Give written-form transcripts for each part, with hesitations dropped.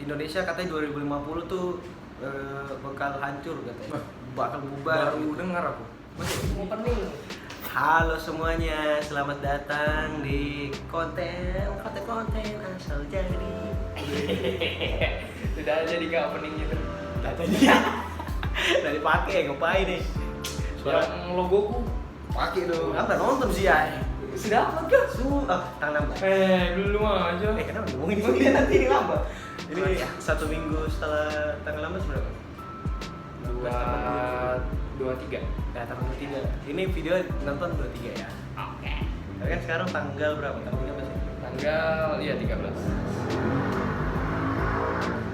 Indonesia katanya 2050 tuh bakal hancur katanya. Bakal bubar. Baru dengar aku. Masih Opening. Halo semuanya, selamat datang di konten asal jadi. Sudah aja di openingnya tuh. Dari pakai ngapain nih? Yang logoku Pakai dong. Apa nonton sih ya? sudah apa enggak? Tanggal 16. Belum aja. Kenapa ngomongin ini nanti ini lama? Ini 1 minggu setelah tanggal 16 berapa? 23. Ya, tanggal 23. Ini video nonton 23 ya. Oke. Tapi kan sekarang tanggal berapa? Tanggal 13 ya? Tanggal 13.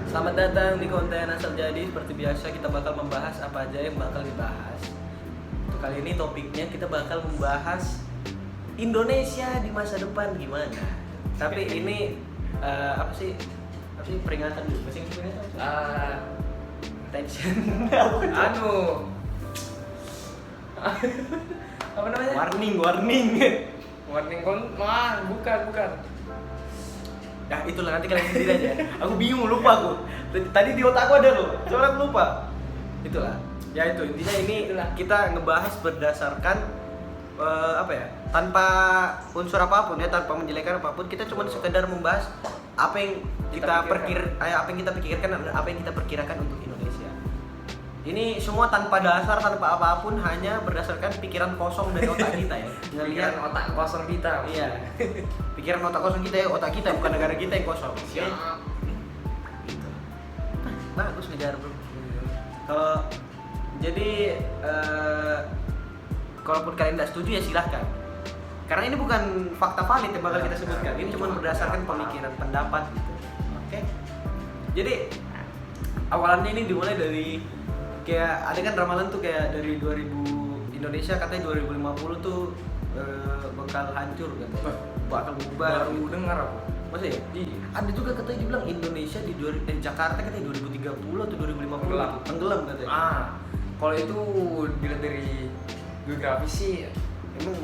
Selamat datang di konten asal jadi. Seperti biasa kita bakal membahas apa aja yang bakal dibahas. Untuk kali ini topiknya kita bakal membahas Indonesia di masa depan gimana. Tapi ini apa sih peringatan dulu. Masih peringatan? Attention. Apa namanya? Warning. Warning bukan. Nah itulah, nanti kalian sendiri aja. Aku bingung, lupa aku. Tadi di otakku ada loh, soalnya aku lupa. Itulah. Ya itu intinya ini kita ngebahas berdasarkan tanpa unsur apapun ya, tanpa menjelekkan apapun. Kita cuma sekedar membahas apa yang kita pikirkan, apa yang kita perkirakan untuk Indonesia. Ini semua tanpa dasar, tanpa apapun, hanya berdasarkan pikiran kosong dari otak kita ya. Pikiran otak kosong kita. Iya. Pikiran otak kosong kita ya, otak kita bukan negara kita yang kosong. Siap. Gitu. Bagus negara bro. Kalau jadi kalaupun kalian tidak setuju ya silahkan. Karena ini bukan fakta valid yang bakal kita sebutkan. Ini cuma berdasarkan pemikiran, pendapat gitu. Oke. Jadi awalannya ini dimulai dari kayak ada kan ramalan tuh kayak dari 2000 Indonesia katanya 2050 tuh bakal hancur katanya. Bakal bubar. Baru dengar aku. Masa ya? Iya. Ada juga katanya dibilang Indonesia di Jakarta katanya 2030 atau 2050 tenggelam katanya. Kalau itu dilihat dari geografi sih Emang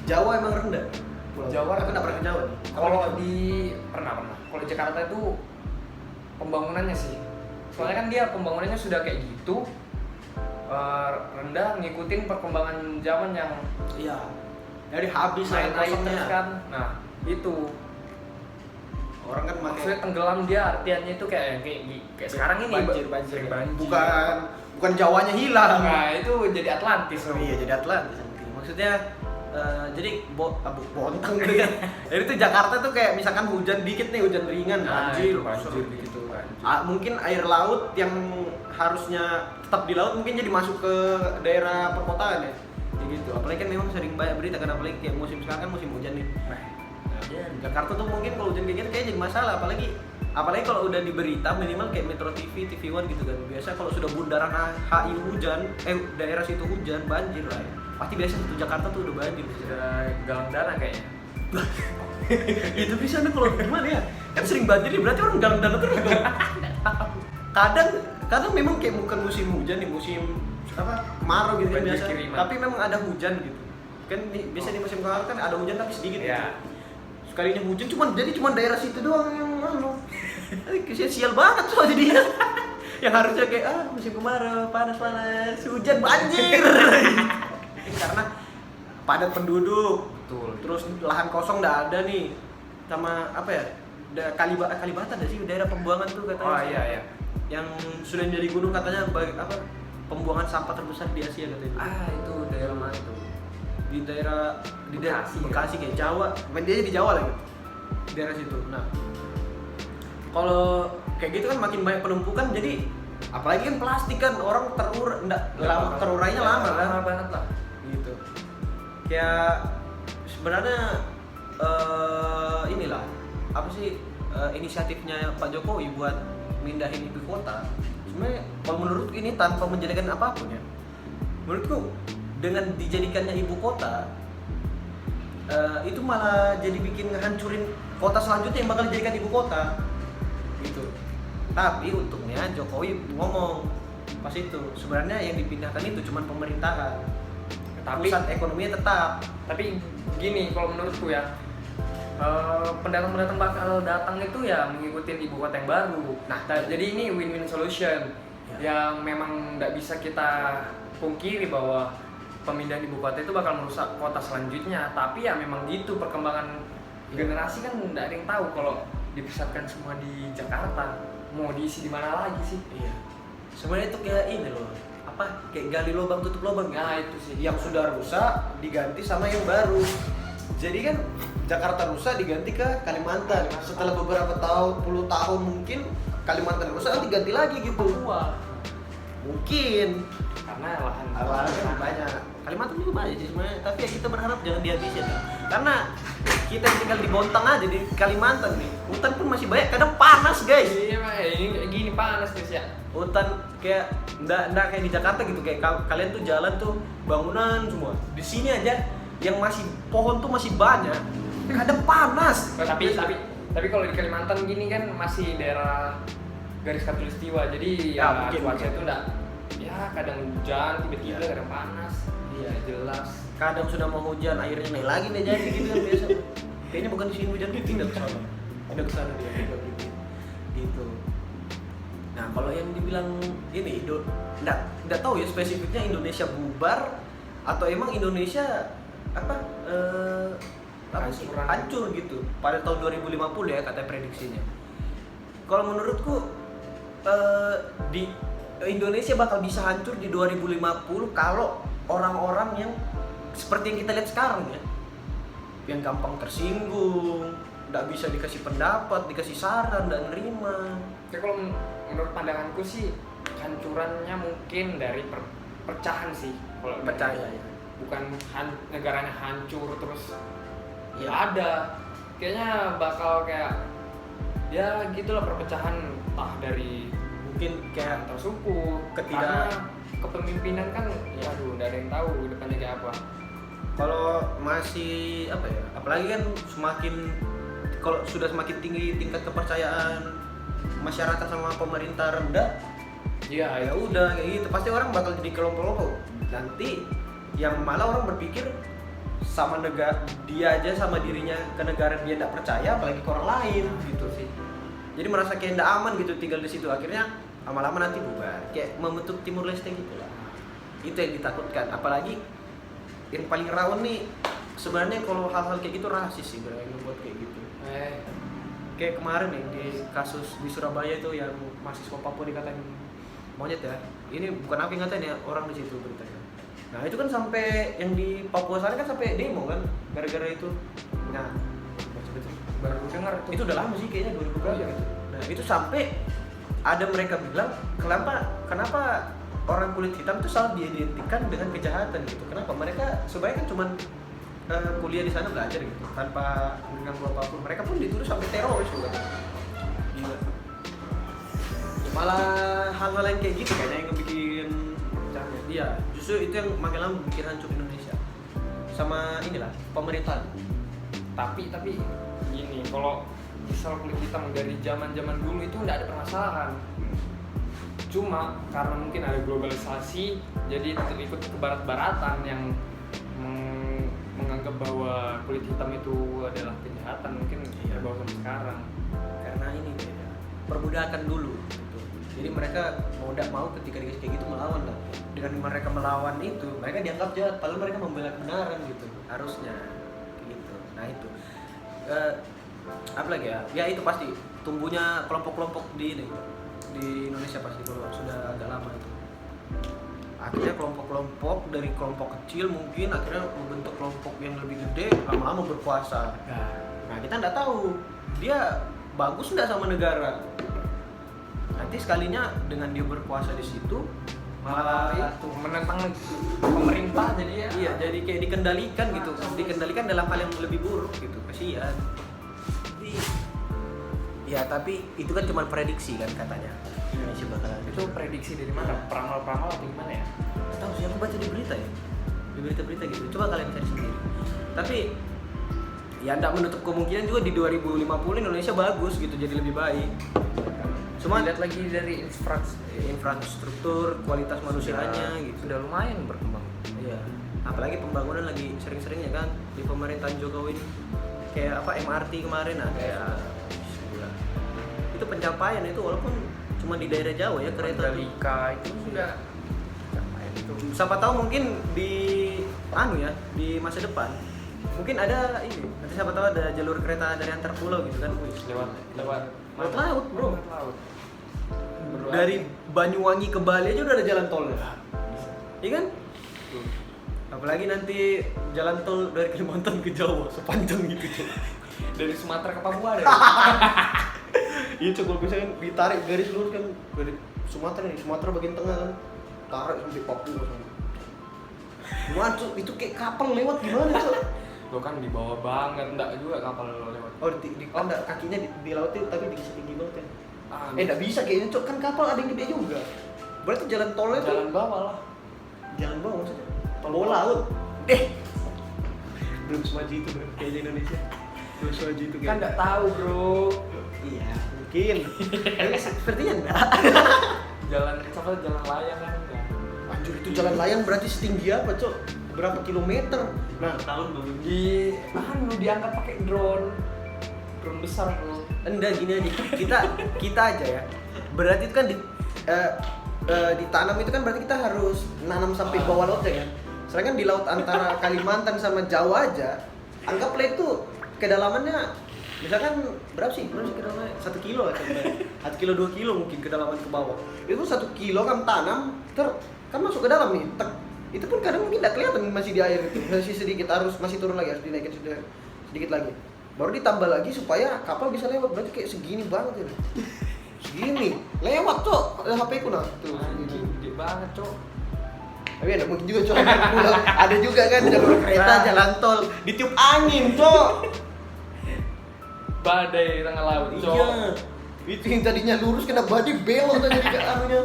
Jawa emang rendah. Jawa aku nggak pernah ke Jawa nih. Kalau di pernah. Kalau di Jakarta itu pembangunannya sih. Soalnya kan dia pembangunannya sudah kayak gitu, rendah, ngikutin perkembangan zaman yang Iya. Dari habis naik kosongnya terus kan. Nah itu orang kan maksudnya tenggelam, dia artiannya itu kayak sekarang ini banjir. kayak banjir. Bukan Jawanya hilang. Nah itu jadi Atlantis. Iya, jadi Atlantis nanti. Maksudnya jadi bontang gitu kan. Jadi tuh Jakarta tuh kayak misalkan hujan dikit nih, hujan ringan, banjir gitu kan. Mungkin air laut yang harusnya tetap di laut mungkin jadi masuk ke daerah perkotaan ya. Kayak gitu. Apalagi kan memang sering banyak berita kan, apalagi kayak musim sekarang kan musim hujan nih. Nah, Jakarta tuh mungkin kalau hujan kayak gitu kayak jadi masalah, apalagi kalau udah di berita minimal kayak Metro TV, TV One gitu kan. Biasa kalau sudah bundaran HI hujan, daerah situ hujan, banjir lah ya. Pasti biasa satu Jakarta tuh udah banjir. Sudah galang dana kayaknya. Itu bisa nih kalau gimana ya? Kan sering banjir nih, berarti orang galang dana terus dong. Kadang memang kayak bukan musim hujan nih, musim kemarau gitu kan Banjir biasa. kiriman. Tapi memang ada hujan gitu. Kan biasa di musim kemarau kan ada hujan tapi sedikit gitu. Ya. Sekalinya hujan cuma daerah situ doang yang sial banget soalnya dia. Yang harusnya kayak musim kemarau, panas, hujan banjir. Karena padat penduduk. Betul. Terus lahan kosong nggak ada nih. Sama apa ya? Kalibata ada sih daerah pembuangan tuh katanya. Oh iya. Yang sudah menjadi gunung katanya pembuangan sampah terbesar di Asia katanya. Itu daerah mana itu? Di daerah Bekasi kayak Jawa, dia di Jawa lagi, di daerah situ. Nah, kalau kayak gitu kan makin banyak penumpukan, jadi apalagi kan plastik kan orang terurainya lama banget lah. Gitu. Kayak sebenarnya inilah apa sih inisiatifnya Pak Jokowi buat mindahin ibu kota. Sebenarnya kalau menurutku ini tanpa menjadikan apapun ya. Menurutku dengan dijadikannya ibu kota itu malah jadi bikin ngehancurin kota selanjutnya yang bakal dijadikan ibu kota gitu. Tapi untungnya Jokowi ngomong pas itu sebenarnya yang dipindahkan itu cuma pemerintahan, Tapi pusat ekonominya tetap. Tapi gini, kalau menurutku ya, pendatang-pendatang bakal datang itu ya mengikuti ibu kota yang baru. Nah, jadi ini win-win solution yang memang nggak bisa kita pungkiri bahwa pemindahan ibu kota itu bakal merusak kota selanjutnya. Tapi ya memang gitu perkembangan generasi kan nggak ada yang tahu kalau dipusatkan semua di Jakarta. Mau diisi di mana lagi sih? Iya. Sebenarnya itu kayak ini loh, kayak gali lubang tutup lubang. Nah itu sih. Yang sudah rusak diganti sama yang baru. Jadi kan Jakarta rusak diganti ke Kalimantan. Setelah beberapa puluh tahun mungkin Kalimantan rusak diganti lagi gitu. Papua. Mungkin Karena lahan kan banyak. Kalimantan juga banyak sih sebenarnya. Tapi ya kita berharap jangan dihabisin lah. Karena kita yang tinggal di Bontang aja di Kalimantan nih. Hutan pun masih banyak. Kadang panas guys. Iya Pak, ini kayak gini panas guys ya. Hutan kayak enggak kayak di Jakarta gitu, kayak kalian tuh jalan tuh bangunan semua. Di sini aja yang masih pohon tuh masih banyak. Kadang panas. Tapi kalau di Kalimantan gini kan masih daerah garis khatulistiwa. Jadi ya cuaca itu enggak ya kadang hujan tiba-tiba, kadang panas. Iya, jelas. Kadang sudah mau hujan airnya naik lagi nih jadi gitu kan biasa. Kayaknya bukan di sini hujan dia pindah ke sana. Pindah ke sana dia gitu. Nah, kalau yang dibilang ini enggak tahu ya spesifiknya Indonesia bubar atau emang Indonesia hancur gitu pada tahun 2050 ya katanya prediksinya. Kalau menurutku di Indonesia bakal bisa hancur di 2050 kalau orang-orang yang seperti yang kita lihat sekarang ya, yang gampang tersinggung, nggak bisa dikasih pendapat, dikasih saran dan nerima. Ya kalau menurut pandanganku sih hancurannya mungkin dari perpecahan sih. Kalau Percaya ya. Bukan negaranya hancur terus Ya. ada. Kayaknya bakal kayak ya gitulah perpecahan entah dari Mungkin kayak antar suku, karena kepemimpinan kan ya aduh nggak ada yang tahu depannya kayak apa. kalau masih apalagi kan kalau sudah semakin tinggi tingkat kepercayaan masyarakat sama pemerintah rendah, ya udah kayak gitu pasti orang bakal jadi kelompok-kelompok. Nanti yang malah orang berpikir sama negara dia aja sama dirinya ke negara dia tidak percaya, apalagi ke orang lain gitu sih. Jadi merasa kayak tidak aman gitu tinggal di situ, akhirnya lama-lama nanti bubar kayak membentuk Timur Leste gitu lah. Itu yang ditakutkan. Apalagi yang paling rawan nih sebenarnya kalau hal-hal kayak gitu rasis sih yang membuat kayak gitu. Kayak kemarin nih di kasus di Surabaya itu yang mahasiswa Papua dikatain monyet ya. Ini bukan aku yang ngatain ya, orang di situ beritanya. Nah itu kan sampai yang di Papua sana kan sampai demo kan gara-gara itu. Nah Baru dengar tuh. itu udah lama sih kayaknya 2000 berapa gitu. Nah itu sampai ada mereka bilang kenapa orang kulit hitam itu selalu diidentikan dengan kejahatan gitu. Kenapa mereka sebenarnya kan cuman kuliah di sana belajar gitu tanpa mengganggu apapun. Mereka pun dituduh sampai teroris juga. Gila. Malah hal-hal yang kayak gitu kayaknya yang bikin dia. Justru itu yang makin lama bikin hancur Indonesia. Sama inilah pemerintahan. Tapi gini, kalau misal kulit hitam dari zaman dulu itu nggak ada permasalahan. Cuma karena mungkin ada globalisasi, jadi ikut ke barat-baratan yang menganggap bahwa kulit hitam itu adalah kejahatan, mungkin terbawa sampai sekarang. Karena ini beda, perbudakan dulu gitu. Jadi mereka mau tidak mau ketika dikasih kayak gitu melawan lah. Dengan mereka melawan itu, mereka dianggap jahat, padahal mereka membela kebenaran gitu. Harusnya gitu. Nah itu apa lagi ya? Ya itu pasti tumbuhnya kelompok-kelompok di Indonesia pasti kalau sudah agak lama itu. Akhirnya kelompok-kelompok dari kelompok kecil mungkin akhirnya membentuk kelompok yang lebih gede, lama-lama berkuasa. Nah kita nggak tahu dia bagus nggak sama negara. Nanti sekalinya dengan dia berkuasa di situ malah itu menentang pemerintah jadi ya. Iya, jadi kayak dikendalikan gitu. Dikendalikan dalam hal yang lebih buruk gitu. Kasihan. Ya tapi itu kan cuma prediksi kan katanya Indonesia bakalan Itu prediksi dari mana? Peramal-peramal atau gimana ya? Nggak tahu sih, aku baca di berita ya, di berita-berita gitu. Coba kalian cari sendiri. Tapi ya nggak menutup kemungkinan juga di 2050 Indonesia bagus gitu, jadi lebih baik. Cuma lihat lagi dari infrastruktur, kualitas manusianya gitu. Sudah lumayan berkembang. Iya. Apalagi pembangunan lagi sering-seringnya kan di pemerintahan Jokowi ini. kayak apa MRT kemarin ada ya. Gila. Itu pencapaian itu walaupun cuma di daerah Jawa ya kereta tuh. Mandalika itu sudah pencapaian itu. Siapa tahu mungkin di di masa depan mungkin ada ini. Nanti siapa tahu ada jalur kereta dari antar pulau gitu kan. Wih, lewat Laut laut, bro. Lewat laut. Dari Banyuwangi ke Bali aja udah ada jalan tolnya. Iya kan? Apalagi nanti jalan tol dari Kalimantan ke Jawa sepanjang gitu. Dari Sumatera ke Papua ada. Iya coba misalkan ditarik garis lurus kan dari Sumatera bagian tengah kan, tarik sampai Papua sana. Gimana tuh? Itu kayak kapal lewat gimana tuh? Lo kan di bawah banget, enggak juga kapal lo lewat. Oh enggak, kakinya di laut itu tapi di tinggi banget kan. Ah, Enggak bisa kayaknya cok, kan kapal ada yang gede juga. Berarti jalan tolnya tuh jalan bawah lah. jalan bawah maksudnya. Tol bawah laut. Belum semaju itu bro, kayaknya Indonesia. Belum semaju itu Kan enggak tahu, Bro. Iya, mungkin. Tapi sepertinya enggak. Jalan layang kan enggak. Anjir itu jalan layang berarti setinggi apa, Cok? Berapa kilometer? Nah, tahun baru. Lu diangkat pakai drone besar bro. Enggak gini aja. Kita aja ya. Berarti itu kan ditanam itu kan berarti kita harus nanam sampai bawah laut ya kan. Sedangkan di laut antara Kalimantan sama Jawa aja, anggaplah itu kedalamannya misalkan berapa sih kedalamannya? 1 kilo atau 1 kilo 2 kilo mungkin kedalaman ke bawah. Itu 1 kilo kan tanam kan masuk ke dalam nih. Itu pun kadang mungkin tidak kelihatan masih di air itu. Masih sedikit masih turun lagi, harus dinaikin sedikit lagi. Baru ditambah lagi supaya kapal bisa lewat. Berarti kayak segini banget ya. Segini. Lewat, Cok. HP ku nah. Tuh, segini. Gede banget cok. Tapi ada mungkin juga Cok. Ada juga kan jalur kereta, jalan tol ditiup angin, Cok. Badai tengah laut cok. Iya. Itu yang tadinya lurus kena badai belok tadi ke anunya.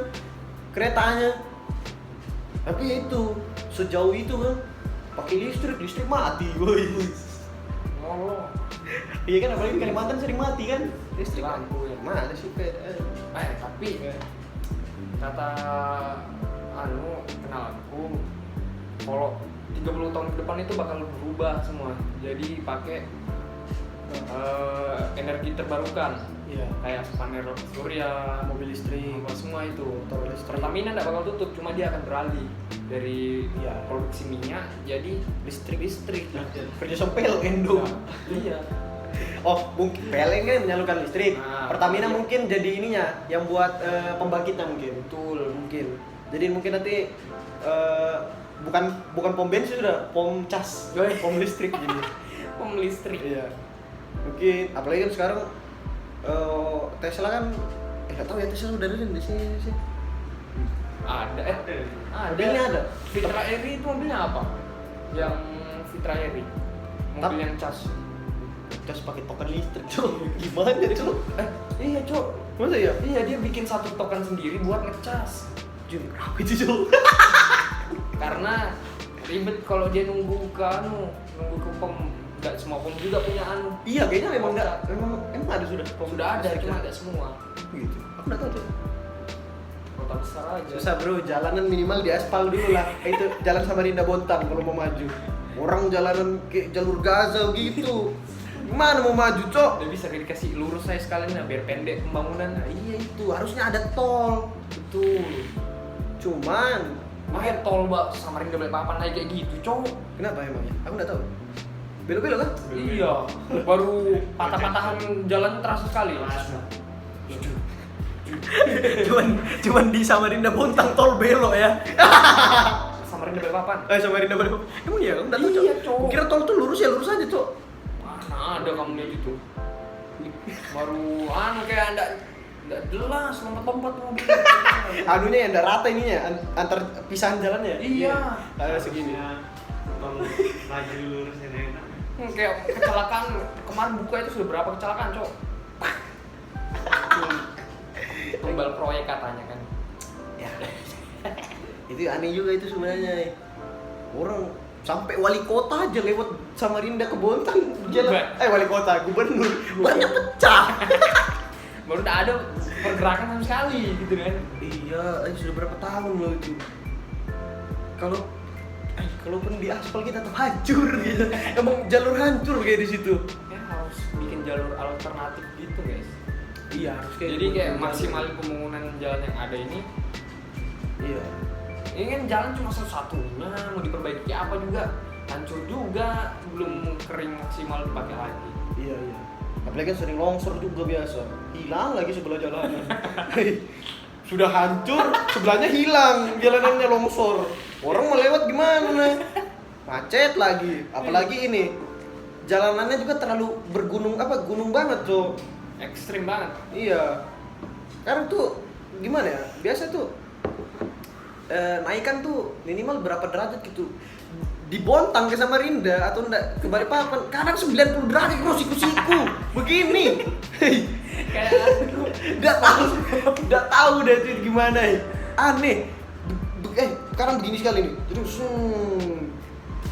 Keretanya. Tapi ya itu sejauh itu kan pakai listrik mati, boy. Ngolong. Iya kan apalagi di Kalimantan sering mati kan listrik. Lampu ya. Mana sih Pet? Tapi kata kenal aku kalau 30 tahun ke depan itu bakal berubah semua. Jadi pakai energi terbarukan. Iya. Kayak panel surya, Mobil listrik. apa semua itu. Motor listrik. Pertamina nggak bakal tutup, cuma dia akan beralih dari Iya. produksi minyak jadi listrik. Kerja sama PLN dong. Iya. Oh, mungkin PLN kan menyalurkan listrik. Nah, Pertamina iya. mungkin jadi ininya yang buat pembangkitnya mungkin. Betul. Mungkin. Jadi mungkin nanti bukan pom bensin sudah, pom cas, pom listrik jadi. Pom listrik. Iya. Mungkin apalagi kan sekarang Tesla kan nggak tahu ya Tesla udah ada di sini sih. Ada. Mobilnya ada. Fitra Eri itu mobilnya apa? Yang Fitra Eri. Mobil yang cas. Cas pakai token listrik, Cok. Gimana, Cok? Iya, Cok. Masa ya? Iya, dia bikin satu token sendiri buat ngecas. Jun, apa itu, Cok? Karena ribet kalau dia nunggu ke pom. Enggak semua pom juga punya Iya, kayaknya memang ada sudah. Sudah ada, cuma enggak semua. Gitu. Aku enggak tahu, Cok. Kota besar aja. Susah, Bro. Jalanan minimal di aspal dulu lah. Itu jalan Samarinda Bontang kalau mau maju. Orang jalanan kayak jalur Gaza gitu. Gimana mau maju, Cok? Udah bisa dikasih lurus saya sekalian ya, biar pendek pembangunan. Nah, iya itu harusnya ada tol. Betul. Cuman Makanya tol Mbak Samarinda Balikpapan naik kayak gitu, Cok. kenapa emangnya? Aku nggak tahu. Belok-belok kan? Iya, baru patah-patahan jalan terasa sekali. cuman di Samarinda Bontang tol belok ya. Samarinda Balikpapan. Samarinda belok. Emang iya, aku nggak tahu, Cok. Iya, Cok. Kira tol tuh lurus ya, lurus aja, Cok. Mana ada kamu lihat itu? Baru kayak enggak jelas lompat-lompat mobil. Anunya yang enggak rata ininya, antar pisahan jalannya. Iya. Ada segini. Bang laju lurus ini enak. Kayak kecelakaan kemarin buka itu sudah berapa kecelakaan, Cok? Tumbal proyek katanya kan. Ya. Itu aneh juga itu sebenarnya. Orang sampai wali kota aja lewat Samarinda ke Bontang jalan. Wali kota, gubernur. Banyak pecah. Baru udah ada pergerakan sama sekali gitu kan. Iya, sudah berapa tahun loh itu. Kalaupun di aspal kita tetap hancur gitu. Emang jalur hancur kayak di situ. Ya, jalur alternatif gitu guys. Iya, harus Jadi kayak maksimalin pembangunan jalan yang ada ini. Iya. Ini kan jalan cuma satu-satunya, mau diperbaiki apa juga hancur juga, belum kering maksimal dipakai lagi. Iya. Apalagi kan sering longsor juga biasa. Hilang lagi sebelah jalanan. Sudah hancur, sebelahnya hilang, jalanannya longsor. Orang mau lewat gimana? Macet lagi. Apalagi ini jalanannya juga terlalu gunung banget, Cok. Ekstrim banget. Iya. Sekarang tuh gimana ya? Biasa tuh naikan tuh minimal berapa derajat gitu. Di Bontang ke Samarinda atau enggak ke Balikpapan kadang 90 derajat bro, siku-siku begini. Kayak Udah tahu deh itu gimana ya. Aneh. Sekarang begini sekali nih. Terus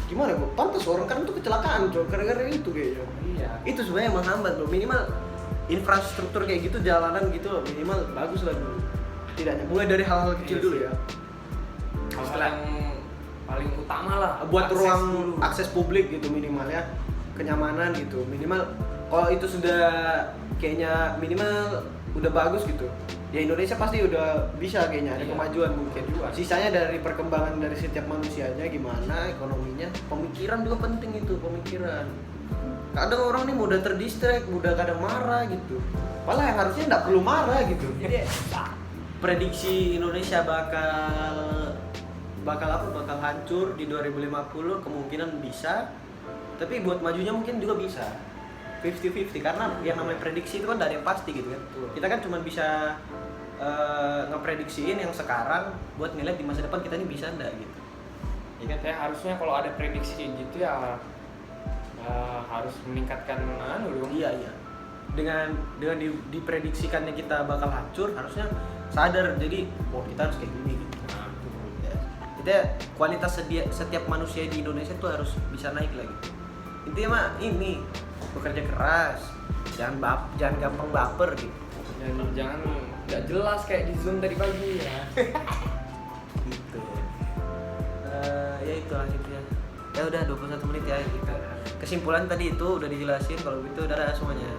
gimana bro? Pantas orang kan tuh kecelakaan bro, gara-gara itu kayaknya. iya. Itu sebenarnya menghambat bro. Minimal infrastruktur kayak gitu, jalanan gitu minimal bagus lah dulu. Tidaknya mulai dari hal-hal kecil dulu ya. Hal yang paling utama lah Buat akses ruang dulu. akses publik gitu minimal ya, kenyamanan gitu minimal. Kalau itu sudah kayaknya minimal udah bagus gitu ya, Indonesia pasti udah bisa kayaknya ada Iya. kemajuan mungkin. Sisanya dari perkembangan dari setiap manusianya gimana, ekonominya, pemikiran juga penting itu, pemikiran. Kadang orang nih mudah terdistract, mudah kadang marah gitu, malah yang harusnya nggak perlu marah gitu. Jadi prediksi Indonesia bakal hancur di 2050 kemungkinan bisa, tapi buat majunya mungkin juga bisa 50-50 karena yang namanya prediksi itu kan dari yang pasti gitu kan. Kita kan cuma bisa ngeprediksiin yang sekarang buat nilai di masa depan kita ini bisa enggak gitu. Ya kan, saya harusnya kalau ada prediksi kayak gitu ya harus meningkatkan dong. Iya. Dengan diprediksikannya kita bakal hancur, harusnya sadar jadi kita harus kayak gini gitu. Ya. Kualitas setiap manusia di Indonesia tuh harus bisa naik lagi. Intinya mah ini bekerja keras, jangan gampang baper gitu. Dan jangan nggak jelas kayak di Zoom tadi pagi ya. Gitu. Ya itu akhirnya. Ya udah 21 menit ya kita. Kesimpulan tadi itu udah dijelasin, kalau gitu dadah semuanya.